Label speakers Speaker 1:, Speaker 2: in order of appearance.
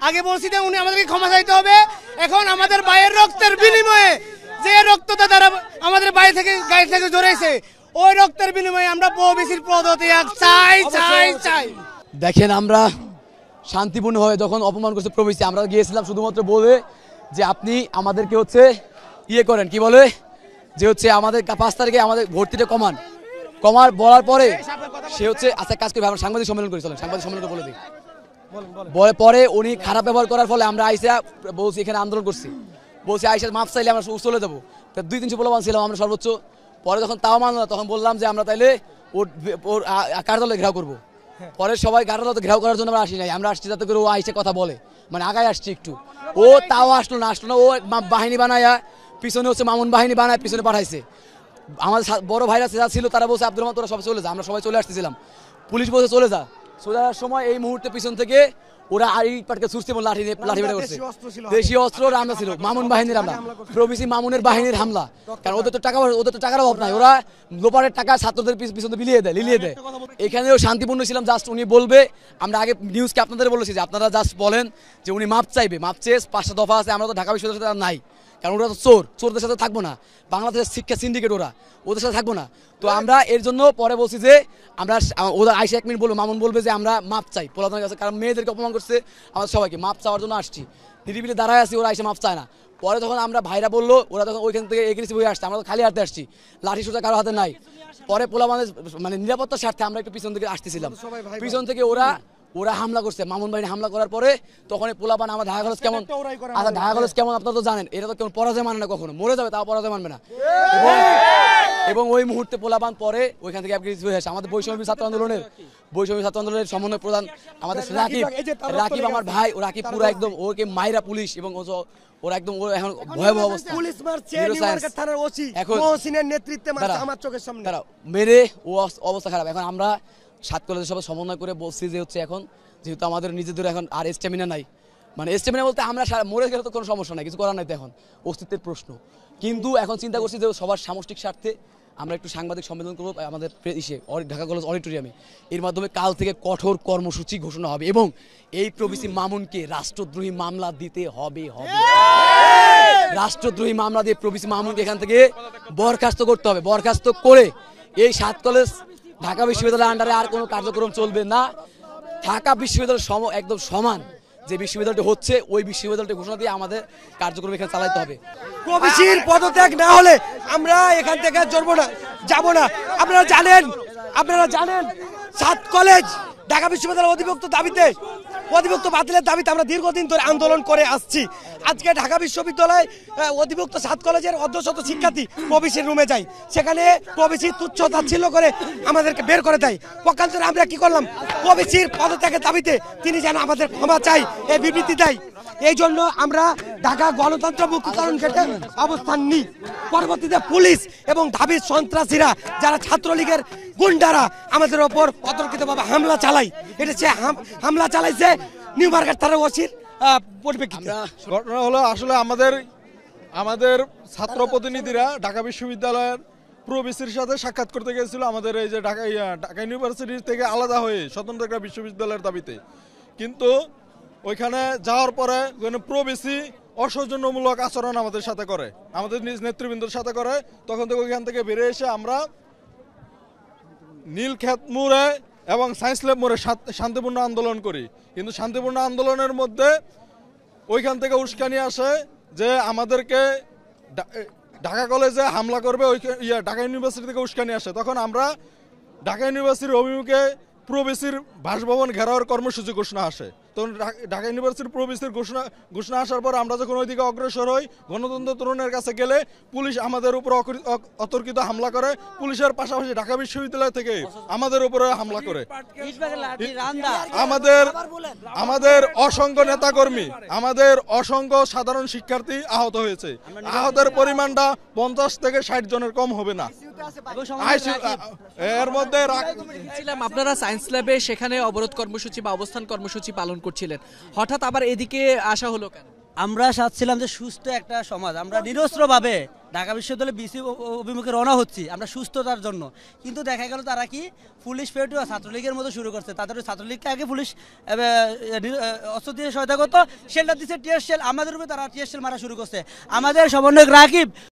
Speaker 1: আগে বলছি যে উনি আমাদেরকে ক্ষমা চাইতে হবে। এখন আমাদের ভাইয়ের রক্তের বিনিময়ে যে রক্তটা তারা আমাদের গায়ে থেকে জড়াইছে, ওই রক্তের বিনিময়ে আমরা ওবিসির পদত্যাগ চাই চাই চাই।
Speaker 2: দেখেন, আমরা শান্তিপূর্ণভাবে যখন অপমান করছে প্রবিসি, আমরা গিয়েছিলাম শুধুমাত্র বলে যে আপনি আমাদেরকে হচ্ছে করেন, কি বলে যে হচ্ছে আমাদের 5 তারিখে আমাদের ভর্তিটা কমার বলার পরে সে হচ্ছে আচ্ছা কাজ করে আমরা সাংবাদিক সম্মেলন করেছিলাম, সাংবাদিক সম্মেলন বলে দিই। পরে উনি খারাপ ব্যবহার করার ফলে আমরা আইসা বলছি এখানে আন্দোলন করছি, বলছি আইসা মাপ চাইলে আমরা চলে যাবো। 2-300 পোলাপান ছিলাম আমরা সর্বোচ্চ। পরে যখন তাও মানল না, তখন বললাম যে আমরা তাইলে ওর কার্যালয়ে ঘেরাও করবো। পরে সবাই কার্যালয়ে ঘেরাও করার জন্য আমরা আসি নাই, আমরা আসছি যাতে করে ও আইসে কথা বলে, মানে আগায় আসছি একটু। ও তাও আসলো না, ও বাহিনী বানায়া পিছনে হচ্ছে মামুন বাহিনী বানায় পিছনে পাঠাইছে। আমাদের বড় ভাইরা যারা ছিল তারা বলছে আব্দুর রহমান তোরা সবাই চলে যা, আমরা সবাই চলে আসতেছিলাম। পুলিশ বলছে চলে যাওয়ার সময় এই মুহূর্তে পিছন থেকে ওরা পাটকে ছুটছে, লাঠি বেড়ে করছে। দেশীয় অস্ত্র হামলা ছিল, মামুন বাহিনীর হামলা, প্রবিসি মামুনের বাহিনীর হামলা। কারণ ওদের তো টাকার অভাব নাই, ওরা লোপারের টাকা ছাত্রদের পিছনে লিলিয়ে দেয়। এখানেও শান্তিপূর্ণ ছিলাম। জাস্ট উনি বলবে, আমরা আগে নিউজকে আপনাদের বলেছি যে আপনারা জাস্ট বলেন যে উনি মাপ চাইবে, মাপ চেয়ে 5টা দফা আছে। আমরা তো ঢাকা বিশ্ববিদ্যালয়ের সাথে নাই, কারণ ওরা তো চোরদের সাথে থাকবো না, বাংলাদেশের শিক্ষা সিন্ডিকেট ওদের সাথে থাকবো না। তো আমরা এর জন্য পরে বলছি যে আমরা ওদের আইসা 1 মিনিট বলবো, মামুন বলবে যে আমরা মাপ চাই পোলাপানের কাছে, কারণ মেয়েদেরকে অপমান করছে, আমাদের সবাইকে মাপ চাওয়ার জন্য আসছি। নিরিবিলি দাঁড়ায় আসছি, ওরা আইসা মাপ চায় না। পরে যখন আমরা ভাইরা বললো, ওরা তখন ওইখান থেকে এগ্রেসিভ হয়ে আসছে, আমরা তো খালি হাতে আসছি, লাঠি সোজা কারো হাতে নাই। পরে পোলাপানের মানে নিরাপত্তার স্বার্থে আমরা একটু পিছন থেকে আসতেছিলাম, পিছন থেকে ওরা হামলা করছে। মামুন বাহিনী হামলা করার পরে তখন পোলাপান আমার ঢাকা কলেজ কেমন, আচ্ছা ঢাকা কলেজ কেমন আপনারা তো জানেন, এটা তো কেমন পরাজয় মানে না, কখনো মরে যাবে তাও পরাজয় মানবে না। এবং ওই মুহূর্তে পোলাপান পরে ওইখান থেকে আমাদের বৈষম্য ছাত্র আন্দোলনের সমন্বয় প্রধান আমাদের রাকিব আমার ভাই, ও রাকিব পুরো একদম ওকে মাইরা পুলিশ, এবং ওরা একদম এখন ভয়াবহ অবস্থা, পুলিশ মারছে নিউমার্কেট থানার ওসি মহসিনের নেতৃত্বে মারছে আমার চোখের সামনে, তারা মেরে ও অবস্থা খারাপ। এখন আমরা 7 কলেজের সবাই সমন্বয় করে বলছি যে হচ্ছে এখন যেহেতু আমাদের নিজেদের এখন আর স্ট্যামিনা নাই, মানে স্ট্যামিনা বলতে আমরা মরে গেলে তো কোনো সমস্যা নাই, কিছু করার নাই, তো এখন অস্তিত্বের প্রশ্ন। কিন্তু এখন চিন্তা করছি যে সবার সামষ্টিক স্বার্থে আমরা একটু সাংবাদিক সম্মেলন করবো আমাদের ঢাকা কলেজ অডিটোরিয়ামে। এর মাধ্যমে কাল থেকে কঠোর কর্মসূচি ঘোষণা হবে এবং এই প্রবিসি মামুনকে রাষ্ট্রদ্রোহী মামলা দিতে হবে। রাষ্ট্রদ্রোহী মামলা দিয়ে প্রবিসি মামুনকে এখান থেকে বরখাস্ত করতে হবে। বরখাস্ত করে এই 7 কলেজ ঢাকা বিশ্ববিদ্যালয়ের আন্ডারে আর কোনো কার্যক্রম চলবে না। ঢাকা বিশ্ববিদ্যালয়ের একদম সমান যে বিশ্ববিদ্যালয়টি হচ্ছে, ওই বিশ্ববিদ্যালয়টি ঘোষণা দিয়ে আমাদের কার্যক্রম এখানে চালাতে হবে।
Speaker 3: প্রবিসির পদত্যাগ না হলে আমরা এখান থেকে যাব না। আপনারা জানেন 7 কলেজ ঢাকা বিশ্ববিদ্যালয় অধিভুক্ত বাতিলের দাবিতে আমরা দীর্ঘদিন ধরে আন্দোলন করে আসছি। আজকে ঢাকা বিশ্ববিদ্যালয় অধিভুক্ত 7 কলেজের অর্ধশত শিক্ষার্থী প্রবিসির রুমে যায়, সেখানে প্রবিসি তুচ্ছ তাচ্ছিল্য করে আমাদেরকে বের করে দেয়। পক্ষান্তরে আমরা কি করলাম, প্রবিসির পদত্যাগের দাবিতে তিনি যেন আমাদের ক্ষমা চাই এই বিবৃতি দেয়। এই জন্য আমরা ঢাকা গণতন্ত্র মুক্তিকরণ গেটে অবস্থান নিই। পরবর্তীতে পুলিশ এবং ঢাবির সন্ত্রাসীরা যারা ছাত্রলীগের গুন্ডারা আমাদের ওপর অতর্কিতভাবে হামলা চালায়, এটা সে হামলা চালাইছে নিউমার্কেট থানার ওসির পরিপ্রেক্ষিতে।
Speaker 4: ঘটনা হলো আসলে আমাদের ছাত্র প্রতিনিধিরা ঢাকা বিশ্ববিদ্যালয়ের প্রবিসির সাথে সাক্ষাৎ করতে গিয়েছিল, আমাদের এই যে ঢাকা ইউনিভার্সিটি থেকে আলাদা হয়ে স্বতন্ত্র একটা বিশ্ববিদ্যালয়ের দাবিতে। কিন্তু ওইখানে যাওয়ার পরে প্রবিসি অসৌজন্যমূলক আচরণ আমাদের সাথে করে, আমাদের নিজ নেতৃবৃন্দের সাথে করে। তখন থেকে ওইখান থেকে বেরিয়ে এসে আমরা নীলক্ষেত মোড়ে এবং সায়েন্স ল্যাব মোড়ে শান্তিপূর্ণ আন্দোলন করি। কিন্তু শান্তিপূর্ণ আন্দোলনের মধ্যে ওইখান থেকে উস্কানি আসে যে আমাদেরকে ঢাকা কলেজে হামলা করবে, ঢাকা ইউনিভার্সিটি থেকে উস্কানি আসে। তখন আমরা ঢাকা ইউনিভার্সিটির অভিমুখে প্রবিসির বাসভবন ঘেরাওয়ের কর্মসূচি ঘোষণা আসে। তখন ঢাকা ইউনিভার্সিটির প্রবিসির ঘোষণা আসার পর আমরা যখন ওইদিকে অগ্রসর হই, গণতন্ত্র তরুণের কাছে গেলে পুলিশ আমাদের উপর অতর্কিত হামলা করে। পুলিশের পাশাপাশি ঢাকা বিশ্ববিদ্যালয় থেকে আমাদের উপরে হামলা করে। আমাদের অসংখ্য নেতাকর্মী, আমাদের অসংখ্য সাধারণ শিক্ষার্থী আহত হয়েছে। আহতের পরিমাণটা 50 থেকে 60 জনের কম হবে না। এর মধ্যে
Speaker 5: আপনারা সায়েন্স ল্যাবে সেখানে অবরোধ কর্মসূচি বা অবস্থান কর্মসূচি পালন করছিলেন, হঠাৎ আবার এদিকে আসা হলো কেন?
Speaker 6: আমরা চাচ্ছিলাম যে সুস্থ একটা সমাজ, আমরা নিরস্ত্রভাবে ঢাকা বিশ্ববিদ্যালয়ে বিসি অভিমুখে রওনা হচ্ছি আমরা সুস্থতার জন্য, কিন্তু দেখা গেল তারা কি পুলিশ পেটুয়া ছাত্রলীগের মতো শুরু করছে। তাদের ছাত্রলীগকে আগে পুলিশ অস্ত্র দিয়ে সহায়তা করতো, শেল্টার দিচ্ছে টিয়ার শেল, আমাদের উপরে তারা টিয়ার শেল মারা শুরু করছে। আমাদের সমন্বয়ক রাকিব